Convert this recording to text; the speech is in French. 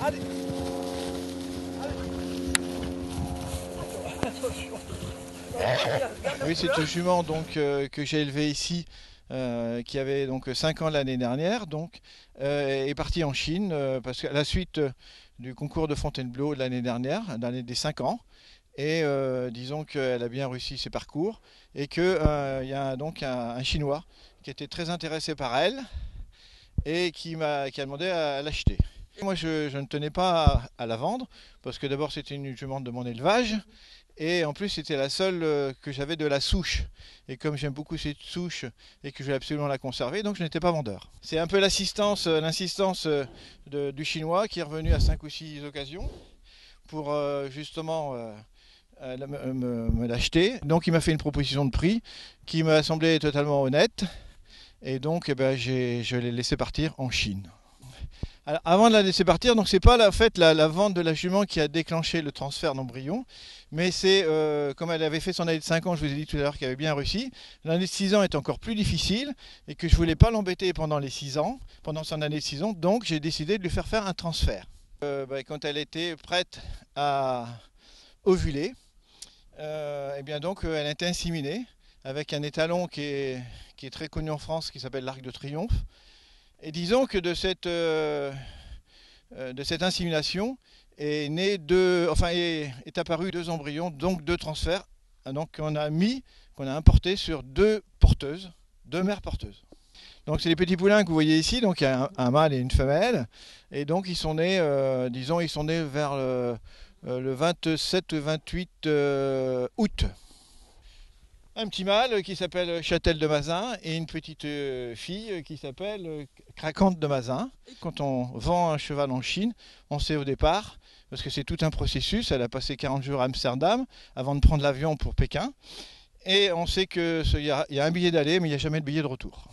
Allez, attention. Oui, c'est une jument donc, que j'ai élevée ici, qui avait donc 5 ans l'année dernière, donc est partie en Chine parce qu'à la suite du concours de Fontainebleau de l'année dernière, l'année des 5 ans, et disons qu'elle a bien réussi ses parcours et qu'il y a donc un Chinois qui était très intéressé par elle et qui a demandé à l'acheter. Moi, je ne tenais pas à la vendre parce que d'abord c'était une jument de mon élevage et en plus c'était la seule que j'avais de la souche. Et comme j'aime beaucoup cette souche et que je vais absolument la conserver, donc je n'étais pas vendeur. C'est un peu l'insistance du Chinois qui est revenu à 5 ou 6 occasions pour justement me l'acheter. Donc il m'a fait une proposition de prix qui m'a semblé totalement honnête. Et donc eh ben, je l'ai laissé partir en Chine. Alors, avant de la laisser partir, donc c'est pas en fait la vente de la jument qui a déclenché le transfert d'embryon, mais c'est comme elle avait fait son année de 5 ans, je vous ai dit tout à l'heure qu'elle avait bien réussi. L'année de 6 ans est encore plus difficile et que je voulais pas l'embêter pendant les 6 ans, pendant son année de 6 ans, donc j'ai décidé de lui faire un transfert. Quand elle était prête à ovuler, et bien donc elle a été inséminée avec un étalon qui est très connu en France qui s'appelle l'Arc de Triomphe. Et disons que de cette insémination est apparu 2 embryons, donc 2 transferts, donc qu'on a importé sur 2 porteuses, 2 mères porteuses. Donc c'est les petits poulains que vous voyez ici, donc il y a un mâle et une femelle, et donc ils sont nés, disons, ils sont nés vers le 27-28 août. Un petit mâle qui s'appelle Châtel de Mazin et une petite fille qui s'appelle Craquante de Mazin. Quand on vend un cheval en Chine, on sait au départ, parce que c'est tout un processus, elle a passé 40 jours à Amsterdam avant de prendre l'avion pour Pékin, et on sait qu'il y a un billet d'aller mais il n'y a jamais de billet de retour.